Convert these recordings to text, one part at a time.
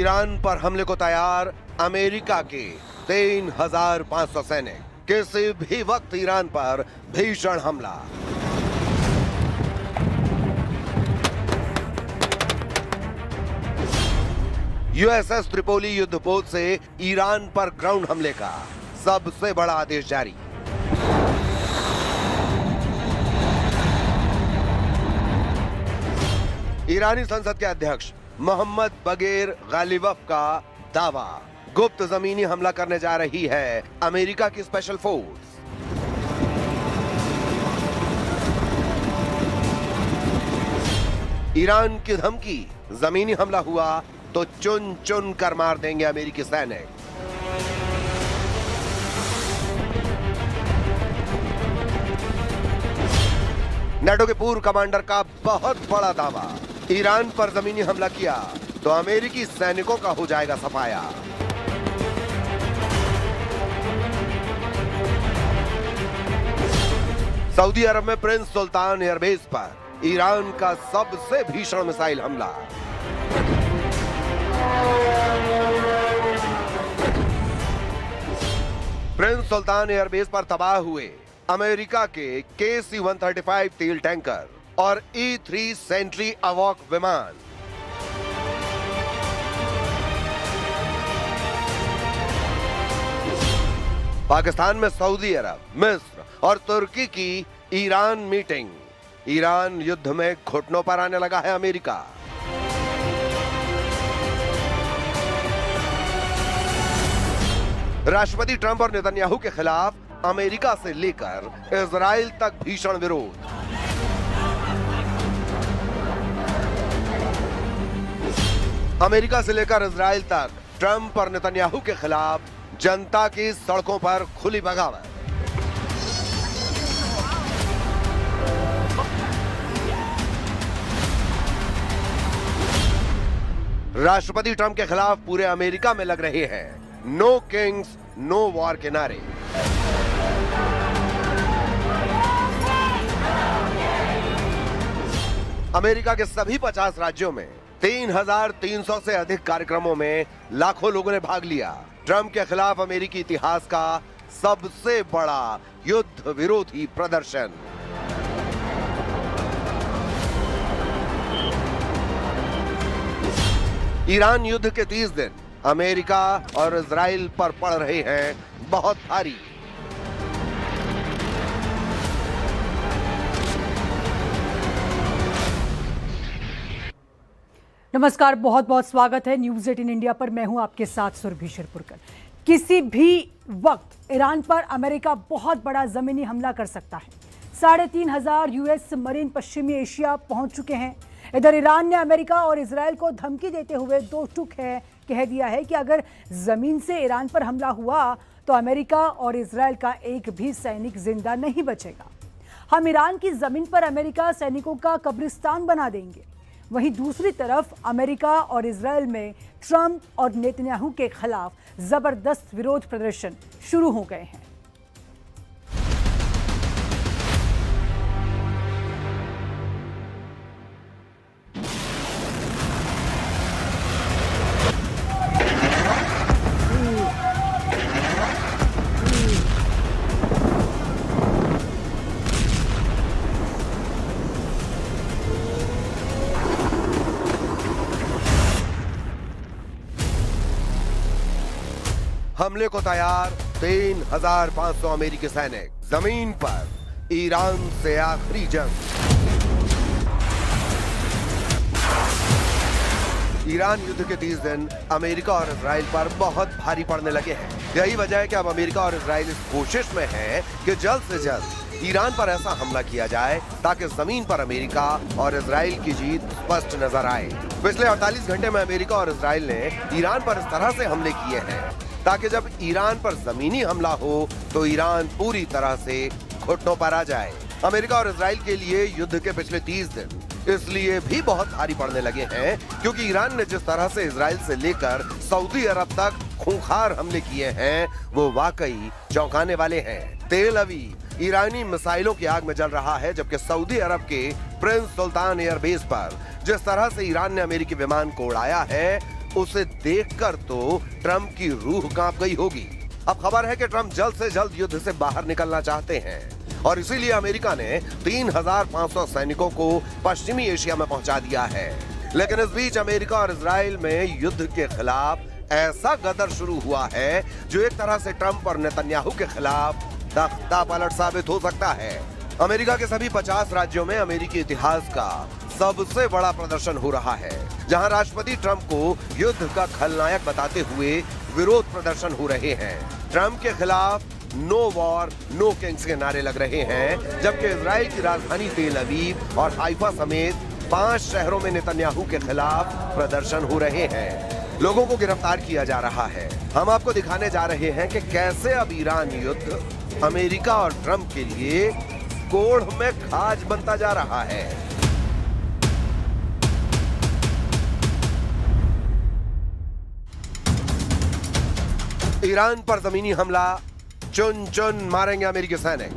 Iran पर हमले को तैयार अमेरिका के 3,500 सैनिक। किसी भी वक्त ईरान पर भीषण हमला। यूएसएस त्रिपोली युद्धपोत से ईरान पर ग्राउंड हमले का सबसे बड़ा आदेश जारी। ईरानी संसद के अध्यक्ष मोहम्मद बगेर गालिबफ का दावा, गुप्त जमीनी हमला करने जा रही है अमेरिका की स्पेशल फोर्स। ईरान की धमकी, जमीनी हमला हुआ तो चुन चुन कर मार देंगे अमेरिकी सैनिक। नाटो के पूर्व कमांडर का बहुत बड़ा दावा, ईरान पर जमीनी हमला किया तो अमेरिकी सैनिकों का हो जाएगा सफाया। सऊदी अरब में प्रिंस सुल्तान एयरबेस पर ईरान का सबसे भीषण मिसाइल हमला। प्रिंस सुल्तान एयरबेस पर तबाह हुए अमेरिका के KC-135 तेल टैंकर और E-3 सेंट्री अवॉक विमान। पाकिस्तान में सऊदी अरब, मिस्र और तुर्की की ईरान मीटिंग। ईरान युद्ध में घुटनों पर आने लगा है अमेरिका। राष्ट्रपति ट्रंप और नेतन्याहू के खिलाफ अमेरिका से लेकर इजराइल तक भीषण विरोध। अमेरिका से लेकर इजराइल तक ट्रंप और नेतन्याहू के खिलाफ जनता की सड़कों पर खुली बगावत। राष्ट्रपति ट्रंप के खिलाफ पूरे अमेरिका में लग रहे हैं नो किंग्स नो वॉर के नारे। अमेरिका के सभी 50 राज्यों में 3,300 से अधिक कार्यक्रमों में लाखों लोगों ने भाग लिया। ट्रंप के खिलाफ अमेरिकी इतिहास का सबसे बड़ा युद्ध विरोधी प्रदर्शन। ईरान युद्ध के 30 दिन अमेरिका और इजराइल पर पड़ रहे हैं बहुत भारी। नमस्कार, बहुत बहुत स्वागत है न्यूज़ 18 इंडिया पर। मैं हूं आपके साथ सुरभि शिरपुरकर। किसी भी वक्त ईरान पर अमेरिका बहुत बड़ा जमीनी हमला कर सकता है। 3,500 यूएस मरीन पश्चिमी एशिया पहुंच चुके हैं। इधर ईरान ने अमेरिका और इजराइल को धमकी देते हुए दो टूक कह दिया है कि अगर जमीन से ईरान पर हमला हुआ तो अमेरिका और इजराइल का एक भी सैनिक जिंदा नहीं बचेगा। हम ईरान की जमीन पर अमेरिका सैनिकों का कब्रिस्तान बना देंगे। वहीं दूसरी तरफ अमेरिका और इजराइल में ट्रंप और नेतन्याहू के खिलाफ जबरदस्त विरोध प्रदर्शन शुरू हो गए हैं। हमले को तैयार 3,500 अमेरिकी सैनिक। जमीन पर ईरान से आखिरी जंग। ईरान युद्ध के 30 दिन अमेरिका और इजराइल पर बहुत भारी पड़ने लगे हैं। यही वजह है कि अब अमेरिका और इजराइल इस कोशिश में है कि जल्द से जल्द ईरान पर ऐसा हमला किया जाए ताकि जमीन पर अमेरिका और इजराइल की जीत स्पष्ट नजर आए। पिछले 48 घंटे में अमेरिका और इजराइल ने ईरान पर इस तरह से हमले किए हैं ताकि जब ईरान पर जमीनी हमला हो तो ईरान पूरी तरह से घुटनों पर आ जाए। अमेरिका और इजराइल के लिए युद्ध के पिछले 30 दिन इसलिए भी बहुत भारी पड़ने लगे हैं क्योंकि ईरान ने जिस तरह से इजराइल से लेकर सऊदी अरब तक खूंखार हमले किए हैं वो वाकई चौंकाने वाले हैं। तेल अवीव ईरानी मिसाइलों की आग में जल रहा है, जबकि सऊदी अरब के प्रिंस सुल्तान एयरबेस पर जिस तरह से ईरान ने अमेरिकी विमान को उड़ाया है उसे देखकर तो ट्रंप की रूह कांप गई होगी। अब खबर है कि ट्रंप जल्द से जल्द युद्ध से बाहर निकलना चाहते हैं और इसीलिए अमेरिका ने 3,500 सैनिकों को पश्चिमी एशिया में पहुंचा दिया है। लेकिन इस बीच अमेरिका और इजराइल में युद्ध के खिलाफ ऐसा गदर शुरू हुआ है जो एक तरह से ट्रंप और नेतन्याहू के खिलाफ तख्ता पलट साबित हो सकता है। अमेरिका के सभी 50 राज्यों में अमेरिकी इतिहास का सबसे बड़ा प्रदर्शन हो रहा है, जहां राष्ट्रपति ट्रंप को युद्ध का खलनायक बताते हुए विरोध प्रदर्शन हो रहे हैं। ट्रंप के खिलाफ नो वॉर नो किंग्स के नारे लग रहे हैं, जबकि इजराइल की राजधानी तेल अवीव और हाइफा समेत 5 शहरों में नेतन्याहू के खिलाफ प्रदर्शन हो रहे हैं। लोगों को गिरफ्तार किया जा रहा है। हम आपको दिखाने जा रहे हैं कि कैसे अब ईरान युद्ध अमेरिका और ट्रंप के लिए कोढ़ में खाज बनता जा रहा है। ईरान पर जमीनी हमला, चुन चुन मारेंगे अमेरिकी सैनिक।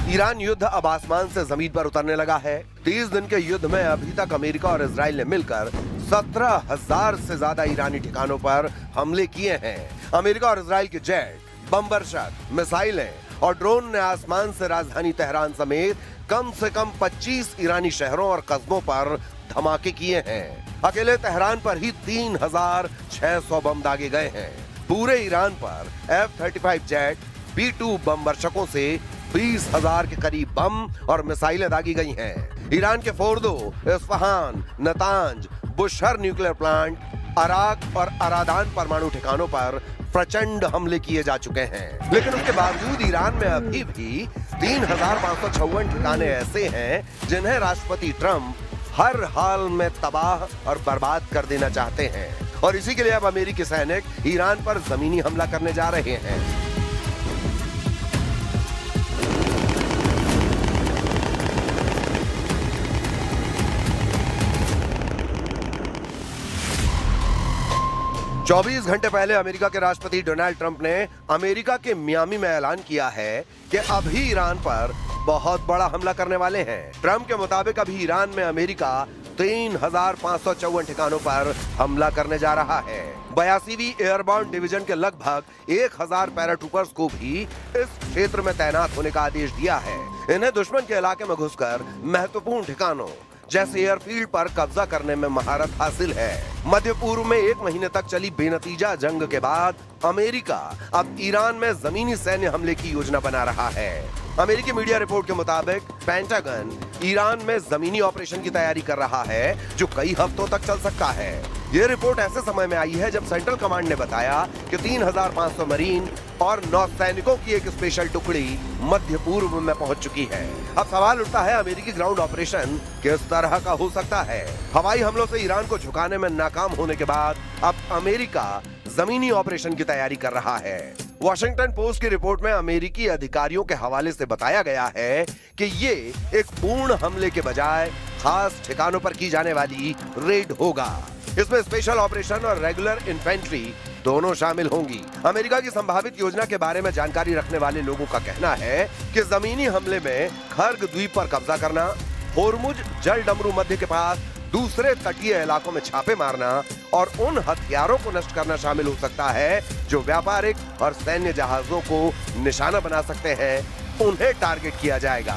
ईरान युद्ध अब आसमान से जमीन पर उतरने लगा है। 30 दिन के युद्ध में अभी तक अमेरिका और इजराइल ने मिलकर 17,000 से ज्यादा ईरानी ठिकानों पर हमले किए हैं। अमेरिका और इजराइल के जेट, बमबरशक, मिसाइलें और ड्रोन ने आसमान से राजधानी तेहरान समेत कम से कम 25 ईरानी शहरों और कस्बों पर धमाके किए हैं। अकेले तेहरान पर ही 3,600 बम दागे गए हैं। पूरे ईरान पर F-35 जेट, B-2 बमबरशकों से 20,000 के करीब बम और मिसाइलें दागी गई हैं। ईरान के Fordow, Isfahan, Natanz, Bushehr nuclear plant, Arak और अरादान परमाणु ठिकानों पर प्रचंड हमले किए जा चुके हैं। लेकिन उसके बावजूद ईरान में अभी भी 3,556 ठिकाने ऐसे हैं जिन्हें राष्ट्रपति ट्रंप हर हाल में तबाह और बर्बाद कर देना चाहते हैं। और इसी के लिए अब अमेरिकी सैनिक ईरान पर जमीनी हमला करने जा रहे हैं। 24 घंटे पहले अमेरिका के राष्ट्रपति डोनाल्ड ट्रंप ने अमेरिका के मियामी में ऐलान किया है कि अभी ईरान पर बहुत बड़ा हमला करने वाले हैं। ट्रंप के मुताबिक अभी ईरान में अमेरिका 3,554 ठिकानों पर हमला करने जा रहा है। 82वीं एयरबोर्न डिवीजन के लगभग 1,000 पैराट्रूपर्स को भी इस क्षेत्र में तैनात होने का आदेश दिया है। इन्हें दुश्मन के इलाके में घुसकर महत्वपूर्ण ठिकानों जैसे एयरफील्ड पर कब्जा करने में महारत हासिल है। मध्य पूर्व में 1 महीने तक चली बेनतीजा जंग के बाद अमेरिका अब ईरान में जमीनी सैन्य हमले की योजना बना रहा है। अमेरिकी मीडिया रिपोर्ट के मुताबिक पेंटागन ईरान में जमीनी ऑपरेशन की तैयारी कर रहा है जो कई हफ्तों तक चल सकता है। ये रिपोर्ट ऐसे समय में आई है जब सेंट्रल कमांड ने बताया कि 3,500 मरीन और नौसैनिकों की एक स्पेशल टुकड़ी मध्य पूर्व में पहुंच चुकी है। अब सवाल उठता है अमेरिकी ग्राउंड ऑपरेशन किस तरह का हो सकता है। हवाई हमलों से ईरान को झुकाने में नाकाम होने के बाद अब अमेरिका जमीनी ऑपरेशन की तैयारी कर रहा है। वॉशिंगटन पोस्ट की रिपोर्ट में अमेरिकी अधिकारियों के हवाले से बताया गया है कि ये एक पूर्ण हमले के बजाय खास ठिकानों पर की जाने वाली रेड होगा। इसमें स्पेशल ऑपरेशन और रेगुलर इन्फेंट्री दोनों शामिल होंगी। अमेरिका की संभावित योजना के बारे में जानकारी रखने वाले लोगों का कहना है कि जमीनी हमले में खर्ग द्वीप पर कब्जा करना, होर्मुज जल डमरू मध्य के पास दूसरे तटीय इलाकों में छापे मारना और उन हथियारों को नष्ट करना शामिल हो सकता है जो व्यापारिक और सैन्य जहाजों को निशाना बना सकते हैं। उन्हें टारगेट किया जाएगा।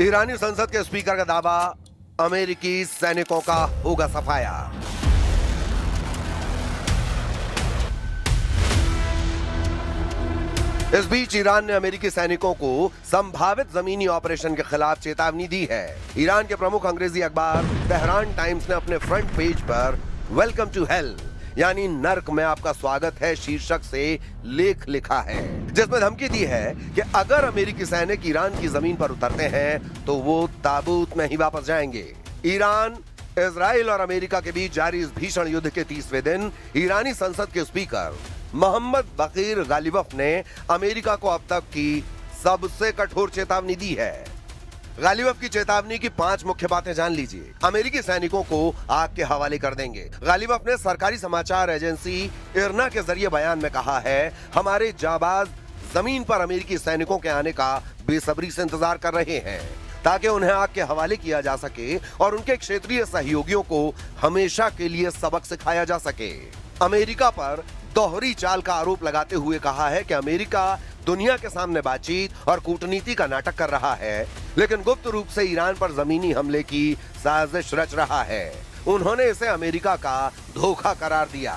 ईरानी संसद के स्पीकर का दावा, अमेरिकी सैनिकों का होगा सफाया। इस बीच ईरान ने अमेरिकी सैनिकों को संभावित जमीनी ऑपरेशन के खिलाफ चेतावनी दी है। ईरान के प्रमुख अंग्रेजी अखबार तेहरान टाइम्स ने अपने फ्रंट पेज पर वेलकम टू हेल यानी नर्क में आपका स्वागत है शीर्षक से लेख लिखा है, जिसमें धमकी दी है कि अगर अमेरिकी सैनिक ईरान की जमीन पर उतरते हैं तो वो ताबूत में ही वापस जाएंगे। ईरान, इजराइल और अमेरिका के बीच जारी इस भीषण युद्ध के 30वें दिन ईरानी संसद के स्पीकर मोहम्मद बकीर गालिबफ ने अमेरिका को अब तक की सबसे कठोर चेतावनी दी है। गालिबफ की चेतावनी की 5 मुख्य बातें जान लीजिए। अमेरिकी सैनिकों को आग के हवाले कर देंगे। गालिबफ ने सरकारी समाचार एजेंसी इरना के जरिए बयान में कहा है, हमारे जाबाज जमीन पर अमेरिकी सैनिकों के आने का बेसब्री से इंतजार कर रहे हैं ताकि उन्हें आग के हवाले किया जा सके और उनके क्षेत्रीय सहयोगियों को हमेशा के लिए सबक सिखाया जा सके। अमेरिका पर दोहरी चाल का आरोप लगाते हुए कहा है कि अमेरिका दुनिया के सामने बातचीत और कूटनीति का नाटक कर रहा है, लेकिन गुप्त रूप से ईरान पर जमीनी हमले की साजिश रच रहा है। उन्होंने इसे अमेरिका का धोखा करार दिया।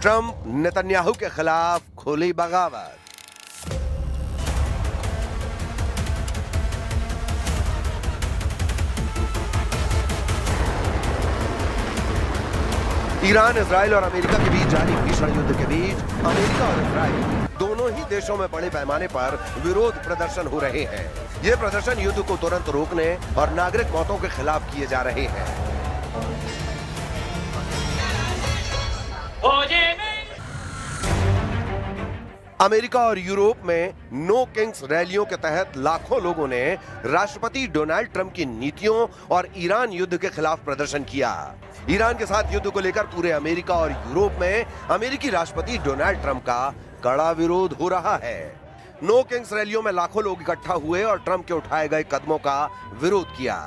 ट्रंप नेतन्याहू के खिलाफ खुली बगावत। ईरान, इजराइल और अमेरिका के बीच जारी भीषण युद्ध के बीच अमेरिका और इजराइल दोनों ही देशों में बड़े पैमाने पर विरोध प्रदर्शन हो रहे हैं। ये प्रदर्शन युद्ध को तुरंत रोकने और नागरिक मौतों के खिलाफ किए जा रहे हैं। अमेरिका और यूरोप में नो किंग्स रैलियों के तहत लाखों लोगों ने राष्ट्रपति डोनाल्ड ट्रंप की नीतियों और ईरान युद्ध के खिलाफ प्रदर्शन किया। ईरान के साथ युद्ध को लेकर पूरे अमेरिका और यूरोप में अमेरिकी राष्ट्रपति डोनाल्ड ट्रंप का कड़ा विरोध हो रहा है। नो किंग्स रैलियों में लाखों लोग इकट्ठा हुए और ट्रंप के उठाए गए कदमों का विरोध किया।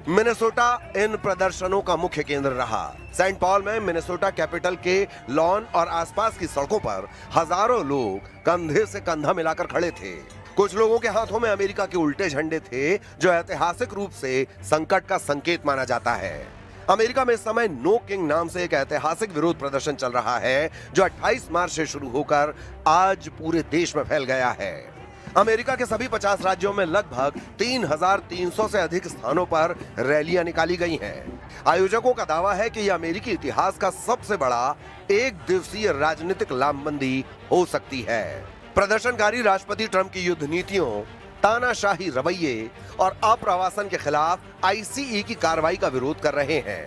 मिनेसोटा इन प्रदर्शनों का मुख्य केंद्र रहा। सेंट पॉल में मिनेसोटा कैपिटल के लॉन और आसपास की सड़कों पर हजारों लोग कंधे से कंधा मिलाकर खड़े थे। कुछ लोगों के हाथों में अमेरिका के उल्टे झंडे थे, जो ऐतिहासिक रूप से संकट का संकेत माना जाता है। अमेरिका में इस समय नो किंग नाम से एक ऐतिहासिक विरोध प्रदर्शन चल रहा है, जो 28 मार्च से शुरू होकर आज पूरे देश में फैल गया है। अमेरिका के सभी 50 राज्यों में लगभग 3,300 से अधिक स्थानों पर रैलियां निकाली गई हैं। आयोजकों का दावा है कि यह अमेरिकी इतिहास का सबसे बड़ा एक दिवसीय राजनीतिक लामबंदी हो सकती है। प्रदर्शनकारी राष्ट्रपति ट्रंप की युद्ध नीतियों, तानाशाही रवैये और अप्रवासन के खिलाफ आईसीई की कार्रवाई का विरोध कर रहे हैं।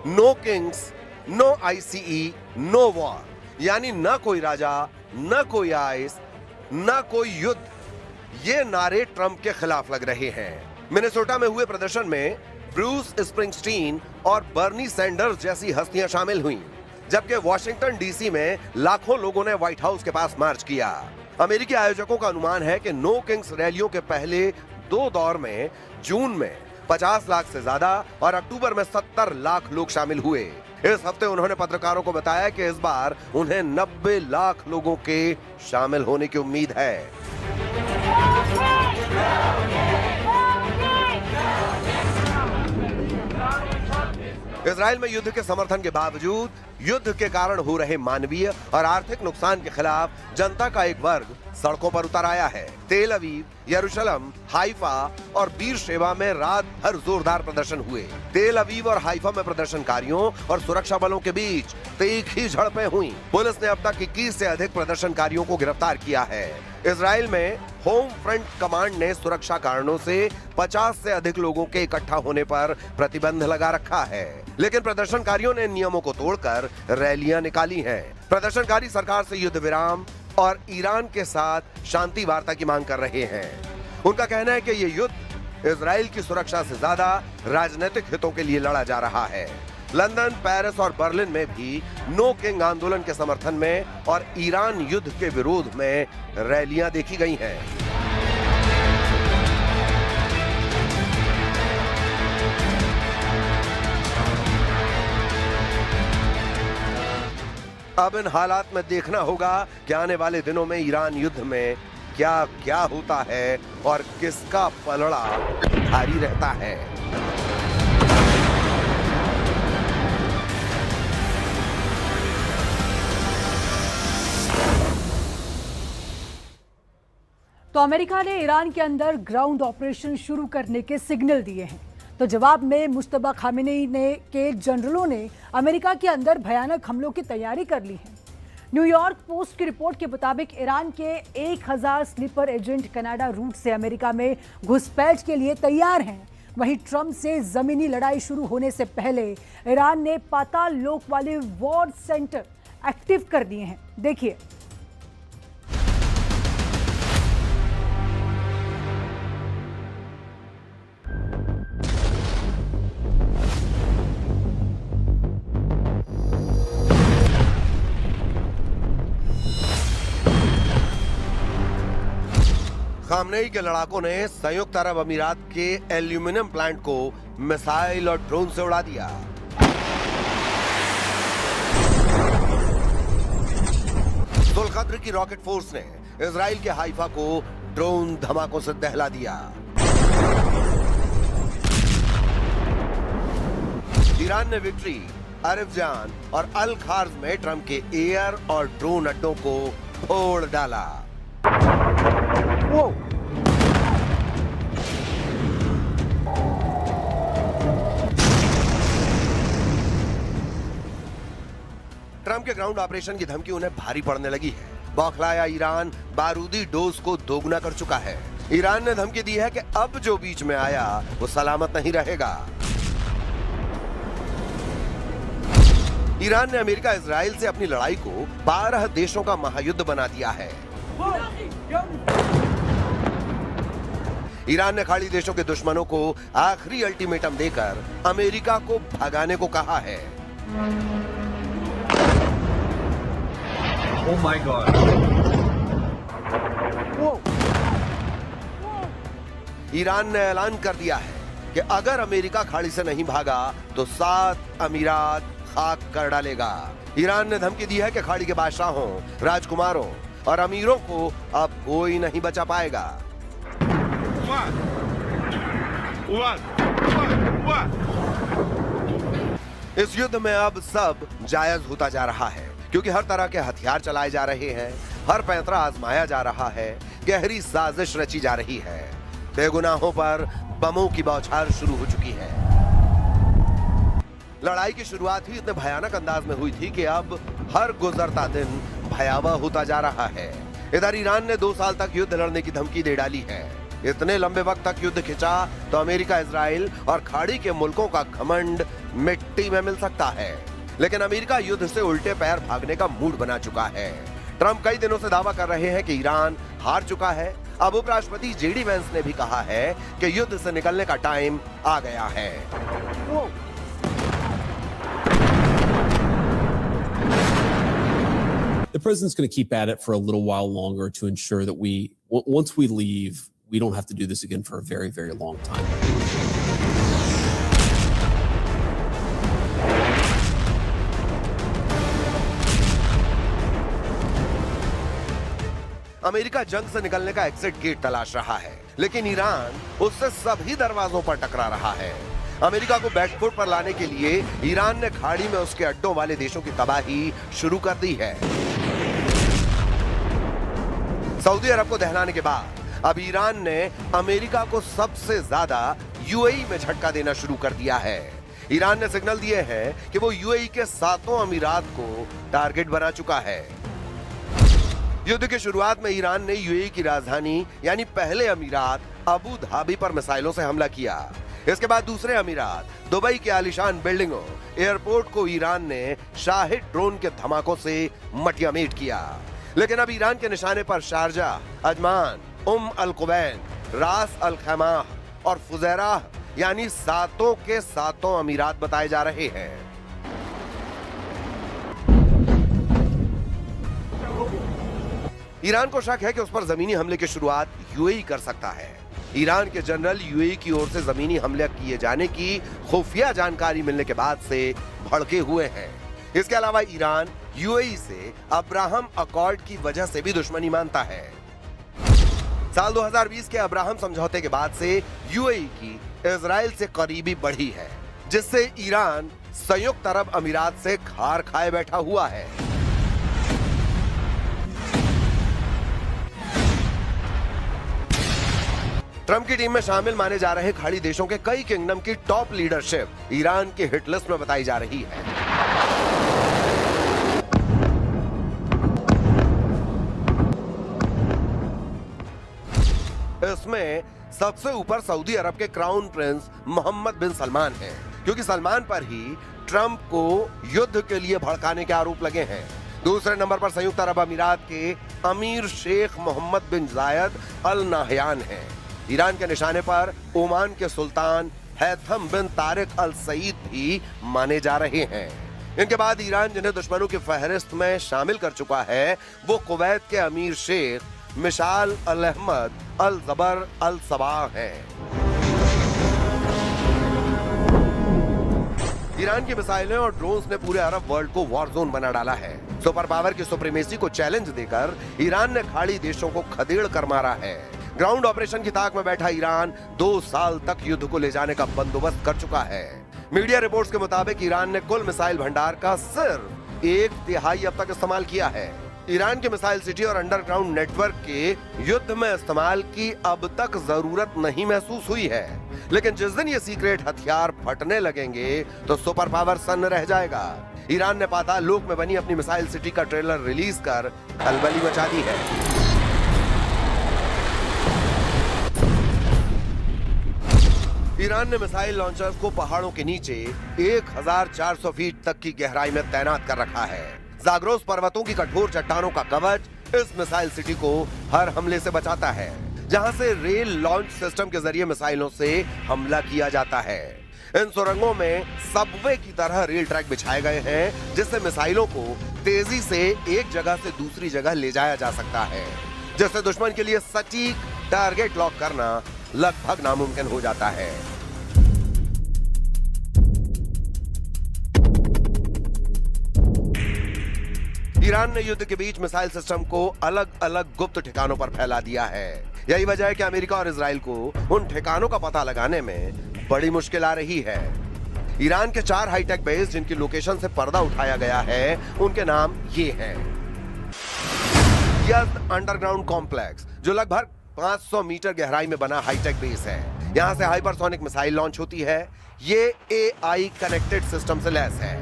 No kings, no ICE, no war, यानी न कोई राजा, न कोई आइस, न कोई युद्ध, ये नारे ट्रंप के खिलाफ लग रहे हैं। मिनेसोटा में हुए प्रदर्शन में ब्रूस स्प्रिंगस्टीन और बर्नी सैंडर्स जैसी हस्तियां शामिल हुईं, जबकि वॉशिंगटन डीसी में लाखों लोगों ने व्हाइट हाउस के पास मार्च किया। अमेरिकी आयोजकों का अनुमान है कि नो किंग्स रैलियों के पहले 2 दौर में जून में 50 लाख से ज्यादा और अक्टूबर में 70 लाख लोग शामिल हुए। इस हफ्ते उन्होंने पत्रकारों को बताया कि इस बार उन्हें 90 लाख लोगों के शामिल होने की उम्मीद है। इजराइल में युद्ध के समर्थन के बावजूद युद्ध के कारण हो रहे मानवीय और आर्थिक नुकसान के खिलाफ जनता का एक वर्ग सड़कों पर उतर आया है। तेल अवीव, यरूशलेम, हाइफा और बीर शेवा में रात भर जोरदार प्रदर्शन हुए। तेल अवीव और हाइफा में प्रदर्शनकारियों और सुरक्षा बलों के बीच तीखी झड़पें हुई। पुलिस ने अब तक 21 से अधिक प्रदर्शनकारियों को गिरफ्तार किया है। इजराइल में होम फ्रंट कमांड ने सुरक्षा कारणों से 50 से अधिक लोगों के इकट्ठा होने पर प्रतिबंध लगा रखा है, लेकिन प्रदर्शनकारियों ने नियमों को तोड़कर रैलियां निकाली हैं। प्रदर्शनकारी सरकार से युद्ध विराम और ईरान के साथ शांति वार्ता की मांग कर रहे हैं। उनका कहना है कि ये युद्ध इजराइल की सुरक्षा से ज्यादा राजनीतिक हितों के लिए लड़ा जा रहा है। लंदन, पेरिस और बर्लिन में भी नो किंग आंदोलन के समर्थन में और ईरान युद्ध के विरोध में रैलियां देखी गई हैं। अब इन हालात में देखना होगा कि आने वाले दिनों में ईरान युद्ध में क्या क्या होता है और किसका पलड़ा भारी रहता है। तो अमेरिका ने ईरान के अंदर ग्राउंड ऑपरेशन शुरू करने के सिग्नल दिए हैं। तो जवाब में मुश्तबा खामेनेई के जनरलों ने अमेरिका के अंदर भयानक हमलों की तैयारी कर ली है। न्यूयॉर्क पोस्ट की रिपोर्ट के मुताबिक ईरान के 1000 स्लीपर एजेंट कनाडा रूट से अमेरिका में घुसपैठ के लिए तैयार हैं। वहीं ट्रंप से जमीनी लड़ाई शुरू होने से पहले ईरान ने पाताल लोक वाले वॉर सेंटर एक्टिव कर दिए हैं। देखिए। खामनेई के लड़ाकों ने संयुक्त अरब अमीरात के एल्यूमिनियम प्लांट को मिसाइल और ड्रोन से उड़ा दिया। जुल्कद्र की रॉकेट फोर्स ने इजराइल के हाइफा को ड्रोन धमाकों से दहला दिया। ईरान ने विक्ट्री, अरबजान और अल खार्ज में ट्रंप के एयर और ड्रोन अड्डों को फोड़ डाला। ट्रंप के ग्राउंड ऑपरेशन की धमकी उन्हें भारी पड़ने लगी है। बौखलाया ईरान बारूदी डोज को दोगुना कर चुका है। ईरान ने धमकी दी है कि अब जो बीच में आया वो सलामत नहीं रहेगा। ईरान ने अमेरिका इजराइल से अपनी लड़ाई को 12 देशों का महायुद्ध बना दिया है। ईरान ने खाड़ी देशों के दुश्मनों को आखिरी अल्टीमेटम देकर अमेरिका को भगाने को कहा है। Oh my God. ईरान ने ऐलान कर दिया है कि अगर अमेरिका खाड़ी से नहीं भागा तो 7 अमीरात खाक कर डालेगा। ईरान ने धमकी दी है कि खाड़ी के बादशाहों, राजकुमारों और अमीरों को अब कोई नहीं बचा पाएगा। इस युद्ध में अब सब जायज होता जा रहा है, क्योंकि हर तरह के हथियार चलाए जा रहे हैं, हर पैंतरा आजमाया जा रहा है, गहरी साजिश रची जा रही है, बेगुनाहों पर बमों की बौछार शुरू हो चुकी है। लड़ाई की शुरुआत ही इतने भयानक अंदाज में हुई थी कि अब हर गुजरता दिन भयावह होता जा रहा है। इधर ईरान ने 2 साल तक युद्ध लड़ने की धमकी दे डाली है। इतने लंबे वक्त तक युद्ध खिंचा तो अमेरिका, इजराइल और खाड़ी के मुल्कों का घमंड मिट्टी में मिल सकता है। लेकिन अमेरिका युद्ध से उल्टे पैर भागने का मूड बना चुका है। ट्रंप कई दिनों से दावा कर रहे हैं कि ईरान हार चुका है। अब उपराष्ट्रपति जेडी वेंस ने भी कहा है कि युद्ध से निकलने का टाइम आ गया है। The president's going to keep at it for a little while longer to ensure that once we leave, we don't have to do this again for a very, very long time. America जंग से निकलने का exit gate तलाश रहा है, लेकिन Iran उससे सभी दरवाजों पर टकरा रहा है। अमेरिका को बैकफुट पर लाने के लिए ईरान ने खाड़ी में उसके अड्डों वाले देशों की तबाही शुरू कर दी है। सऊदी अरब को दहलाने के बाद अब ईरान ने अमेरिका को सबसे ज्यादा यूएई में झटका देना शुरू कर दिया है। ईरान ने सिग्नल दिए हैं कि वो यूएई के 7 अमीरात को टारगेट बना चुका है। युद्ध की शुरुआत में ईरान ने यूएई की राजधानी यानी पहले अमीरात अबू धाबी पर मिसाइलों से हमला किया। इसके बाद दूसरे अमीरात दुबई के आलीशान बिल्डिंगों, एयरपोर्ट को ईरान ने शाहिद ड्रोन के धमाकों से मटियामेट किया। लेकिन अब ईरान के निशाने पर शारजाह, अजमान, अल कुवैन, रास अल खैमा और फुजैरा यानी 7 के 7 अमीरात बताए जा रहे हैं। ईरान को शक है कि उस पर जमीनी हमले की शुरुआत यूएई कर सकता है। ईरान के जनरल यूएई की ओर से जमीनी हमले किए जाने की खुफिया जानकारी मिलने के बाद से भड़के हुए हैं। इसके अलावा ईरान यूएई से अब्राहम अकॉर्ड की वजह से भी दुश्मनी मानता है। साल 2020 के अब्राहम समझौते के बाद से यूएई की इजराइल से करीबी बढ़ी है, जिससे ईरान संयुक्त अरब अमीरात से खार खाए बैठा हुआ है। ट्रंप की टीम में शामिल माने जा रहे खाड़ी देशों के कई किंगडम की टॉप लीडरशिप ईरान की हिट लिस्ट में बताई जा रही है। इसमें सबसे ऊपर सऊदी अरब के क्राउन प्रिंस मोहम्मद बिन सलमान हैं, क्योंकि सलमान पर ही ट्रंप को युद्ध के लिए भड़काने के आरोप लगे हैं। दूसरे नंबर पर संयुक्त अरब अमीरात के अमीर शेख मोहम्मद बिन जायद अल नाहयान हैं। ईरान के निशाने पर ओमान के सुल्तान हैथम बिन तारिक अल सईद भी माने जा रहे हैं। इनके बाद ईरान जिन्हें दुश्मनों की फहरिस्त में शामिल कर चुका है, वो कुवैत के अमीर शेख मिशाल अल अहमद अल जबर अल सबाह हैं। ईरान की मिसाइलें और ड्रोन्स ने पूरे अरब वर्ल्ड को वॉर जोन बना डाला है। सुपर पावर की सुप्रीमेसी को चैलेंज देकर ईरान ने खाड़ी देशों को खदेड़ कर मारा है। ग्राउंड ऑपरेशन की ताक में बैठा ईरान 2 साल तक युद्ध को ले जाने का बंदोबस्त कर चुका है। मीडिया रिपोर्ट्स के मुताबिक ईरान ने कुल मिसाइल भंडार का सिर्फ 1/3 अब तक इस्तेमाल किया है। ईरान के मिसाइल सिटी और अंडरग्राउंड नेटवर्क के युद्ध में इस्तेमाल की अब तक जरूरत नहीं महसूस हुई है, लेकिन जिस दिन ये सीक्रेट हथियार फटने लगेंगे तो सुपर पावर सन्न रह जाएगा। ईरान ने पाताल लोक में बनी अपनी मिसाइल सिटी का ट्रेलर रिलीज कर खलबली मचा दी है। ईरान ने मिसाइल लॉन्चर्स को पहाड़ों के नीचे 1400 फीट तक की गहराई में तैनात कर रखा है। जाग्रोस पर्वतों की कठोर चट्टानों का कवच इस मिसाइल सिटी को हर हमले से बचाता है, जहां से रेल लॉन्च सिस्टम के जरिए मिसाइलों से हमला किया जाता है। इन सुरंगों में सबवे की तरह रेल ट्रैक बिछाए गए हैं, जिससे मिसाइलों को तेजी से एक जगह से दूसरी जगह ले जाया जा सकता है, जिससे दुश्मन के लिए सटीक टारगेट लॉक करना लगभग नामुमकिन हो जाता है। ईरान ने युद्ध के बीच मिसाइल सिस्टम को अलग अलग गुप्त ठिकानों पर फैला दिया है। यही वजह है कि अमेरिका और इजराइल को उन ठिकानों का पता लगाने में बड़ी मुश्किल आ रही है। ईरान के 4 हाईटेक बेस जिनकी लोकेशन से पर्दा उठाया गया है, उनके नाम ये हैं। यज़्द अंडरग्राउंड कॉम्प्लेक्स, जो लगभग 500 मीटर गहराई में बना हाईटेक बेस है। यहां से हाइपरसोनिक मिसाइल लॉन्च होती है। ये AI कनेक्टेड सिस्टम से लैस है।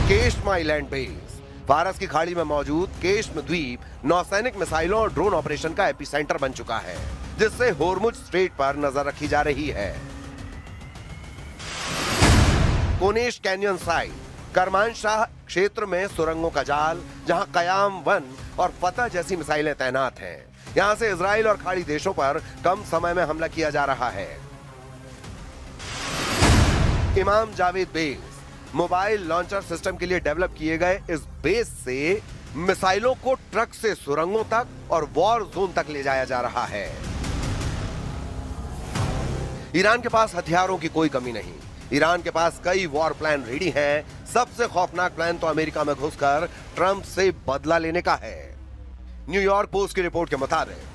केश्म आइलैंड बेस, फारस की खाड़ी में मौजूद केश्म द्वीप नौसैनिक मिसाइलों और ड्रोन ऑपरेशन का एपिसेंटर बन चुका है, जिससे होर्मुज स्ट्रेट पर नजर रखी जा रही है। कोनेश कैनियन साइट, करमानशाह क्षेत्र में सुरंगों का जाल, जहां कयाम 1 और फतह जैसी मिसाइलें तैनात हैं। यहां से इजराइल और खाड़ी देशों पर कम समय में हमला किया जा रहा है। इमाम Javed base, mobile launcher system के लिए डेवलप किए गए इस बेस से मिसाइलों को ट्रक से सुरंगों तक और वॉर जोन तक ले जाया जा रहा है। ईरान के पास हथियारों की कोई कमी नहीं। ईरान के पास कई वॉर प्लान रेडी हैं। सबसे खौफनाक प्लान तो अमेरिका में घुसकर ट्रंप से बदला लेने का है। न्यूयॉर्क पोस्ट की रिपोर्ट के मुताबिक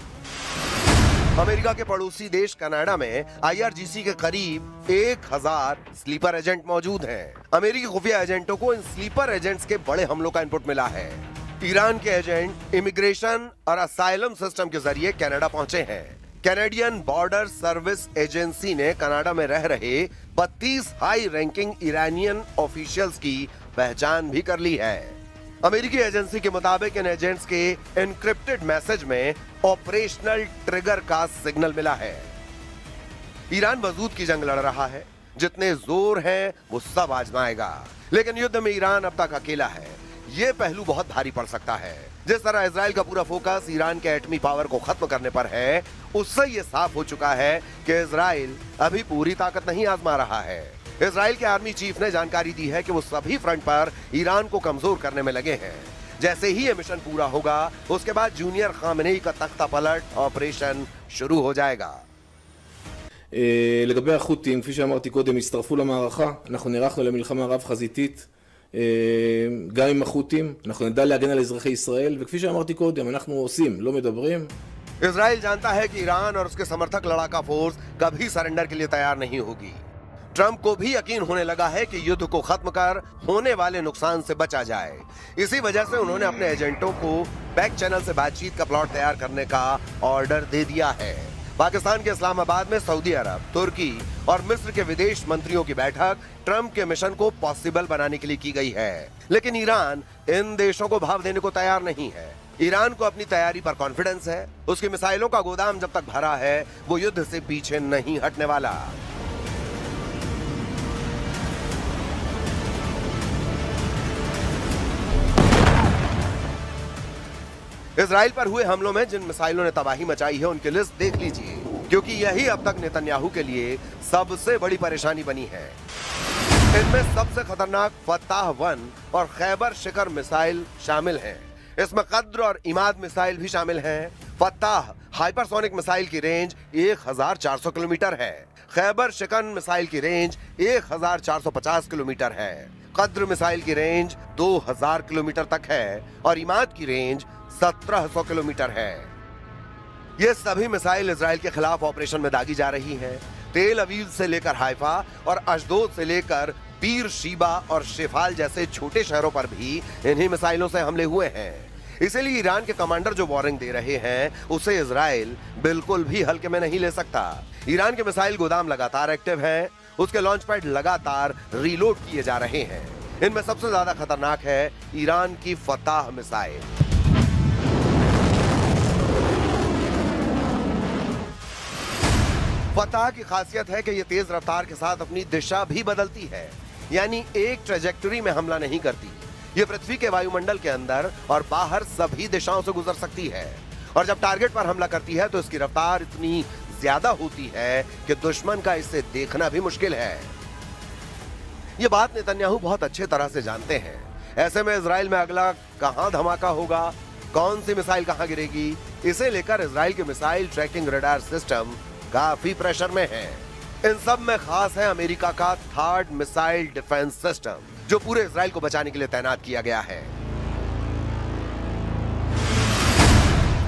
अमेरिका के पड़ोसी देश कनाडा में IRGC के करीब 1000 स्लीपर एजेंट मौजूद हैं। अमेरिकी खुफिया एजेंटों को इन स्लीपर एजेंट्स के बड़े हमलों का इनपुट मिला है। ईरान के एजेंट इमिग्रेशन और असाइलम सिस्टम के जरिए कनाडा पहुंचे हैं। कैनेडियन बॉर्डर सर्विस एजेंसी ने कनाडा में रह रहे 32 हाई रैंकिंग ईरानियन ऑफिशियल्स की पहचान भी कर ली है। अमेरिकी एजेंसी के मुताबिक इन एजेंट्स के एनक्रिप्टेड मैसेज में ऑपरेशनल ट्रिगर का सिग्नल मिला है। ईरान वजूद की जंग लड़ रहा है। जितने जोर हैं वो सब आजमाएगा, लेकिन युद्ध में ईरान अब तक अकेला है। ये पहलू बहुत भारी पड़ सकता है। जिस तरह इजराइल का पूरा फोकस ईरान के एटमी पावर को खत्म करने पर है, उससे ये साफ हो चुका है कि इजराइल अभी पूरी ताकत नहीं आजमा रहा है। इजराइल के आर्मी चीफ ने जानकारी दी है कि वो सभी फ्रंट पर ईरान को कमजोर करने में लगे हैं। जैसे ही ये मिशन पूरा होगा उसके बाद जूनियर खामनेई का तख्ता पलट ऑपरेशन शुरू हो जाएगा। לגבי החות'ים, כפי שאמרתי קודם, הצטרפו למערכה, אנחנו נערכנו למלחמה רב חזיתית, גם עם החות'ים, אנחנו נדע להגן על אזרחי ישראל, וכפי שאמרתי קודם, אנחנו עושים, לא מדברים. इजराइल जानता है कि ईरान और उसके समर्थक लड़ाका फोर्स कभी सरेंडर के लिए तैयार नहीं होगी। ट्रंप को भी यकीन होने लगा है कि युद्ध को खत्म कर होने वाले नुकसान से बचा जाए। इसी वजह से उन्होंने अपने एजेंटों को बैक चैनल से बातचीत का प्लॉट तैयार करने का ऑर्डर दे दिया है। पाकिस्तान के इस्लामाबाद में सऊदी अरब, तुर्की और मिस्र के विदेश मंत्रियों की बैठक ट्रंप के मिशन को पॉसिबल बनाने के लिए की गई है, लेकिन ईरान इन देशों को भाव देने को तैयार नहीं है। ईरान को अपनी तैयारी पर कॉन्फिडेंस है। उसकी मिसाइलों का गोदाम जब तक भरा है वो युद्ध से पीछे नहीं हटने वाला। इजराइल पर हुए हमलों में जिन मिसाइलों ने तबाही मचाई है उनकी लिस्ट देख लीजिए, क्योंकि यही अब तक नेतन्याहू के लिए सबसे बड़ी परेशानी बनी है। इनमें सबसे खतरनाक फताह-1 और खैबर शिकर मिसाइल शामिल हैं। इसमें कद्र और इमाद मिसाइल भी शामिल हैं। फताह हाइपरसोनिक मिसाइल की रेंज 1400 किलोमीटर है। खैबर शिकन मिसाइल की रेंज 1450 किलोमीटर है। कद्र मिसाइल की रेंज 2000 किलोमीटर तक है और इमाद की रेंज 1700 किलोमीटर है। ये सभी मिसाइल इजराइल के खिलाफ ऑपरेशन में दागी जा रही हैं। तेल अवीव से लेकर हाइफा और अशदोद से लेकर बीर शीबा और शेफाल जैसे छोटे शहरों पर भी इन्हीं मिसाइलों से हमले हुए हैं। इसीलिए ईरान के कमांडर जो वार्निंग दे रहे हैं उसे इजराइल बिल्कुल भी हल्के में नहीं ले सकता। ईरान के मिसाइल गोदाम लगातार एक्टिव हैं, उसके लॉन्च पैड लगातार रीलोड किए जा रहे हैं। इनमें सबसे ज्यादा खतरनाक है ईरान की फताह मिसाइल। फताह की खासियत है कि यह तेज रफ्तार के साथ अपनी दिशा भी बदलती है, यानी एक ट्रेजेक्टरी में हमला नहीं करती। ये पृथ्वी के वायुमंडल के अंदर और बाहर सभी दिशाओं से गुजर सकती है और जब टारगेट पर हमला करती है तो इसकी रफ्तार इतनी ज्यादा होती है कि दुश्मन का इसे देखना भी मुश्किल है। ये बात नेतन्याहू बहुत अच्छे तरह से जानते हैं। ऐसे में इजराइल में अगला कहां धमाका होगा, कौन सी मिसाइल कहां गिरेगी, इसे लेकर इजराइल के मिसाइल ट्रैकिंग रडार सिस्टम काफी प्रेशर में है। इन सब में खास है अमेरिका का थर्ड मिसाइल डिफेंस सिस्टम, जो पूरे इजराइल को बचाने के लिए तैनात किया गया है।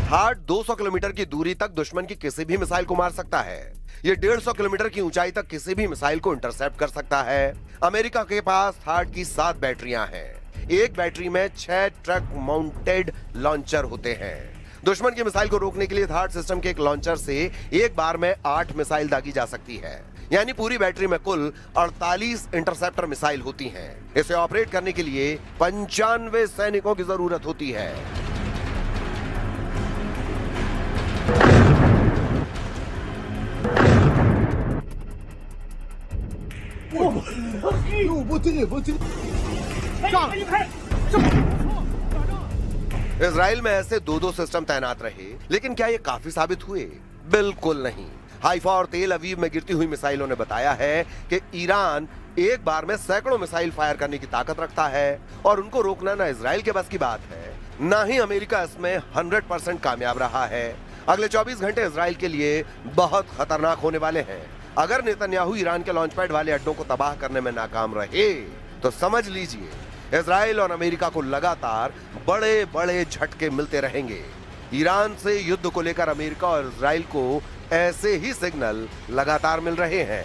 थर्ड 200 किलोमीटर की दूरी तक दुश्मन की किसी भी मिसाइल को मार सकता है। ये 150 किलोमीटर की ऊंचाई तक किसी भी मिसाइल को इंटरसेप्ट कर सकता है। अमेरिका के पास थर्ड की 7 बैटरियां हैं। एक बैटरी में 6 ट्रक माउंटेड लॉन्चर होते हैं। दुश्मन की मिसाइल को रोकने के लिए थर्ड सिस्टम के एक लॉन्चर से एक बार में 8 मिसाइल दागी जा सकती है, यानी पूरी बैटरी में कुल 48 इंटरसेप्टर मिसाइल होती हैं। इसे ऑपरेट करने के लिए 95 सैनिकों की जरूरत होती है। इजराइल में ऐसे 2-2 सिस्टम तैनात रहे, लेकिन क्या ये काफी साबित हुए? बिल्कुल नहीं। हाइफा और तेल अवीव में गिरती हुई मिसाइलों ने बताया है कि ईरान एक बार में सैकड़ों मिसाइल फायर करने की ताकत रखता है और उनको रोकना ना इजराइल के बस की बात है, ना ही अमेरिका इसमें 100% कामयाब रहा है। अगले 24 घंटे इजराइल के लिए बहुत खतरनाक होने वाले हैं। अगर नेतन्याहू ईरान के लॉन्च पैड वाले अड्डों को तबाह करने में नाकाम रहे तो समझ लीजिए इजराइल और अमेरिका को लगातार बड़े बड़े झटके मिलते रहेंगे। ईरान से युद्ध को लेकर अमेरिका और इजराइल को ऐसे ही सिग्नल लगातार मिल रहे हैं।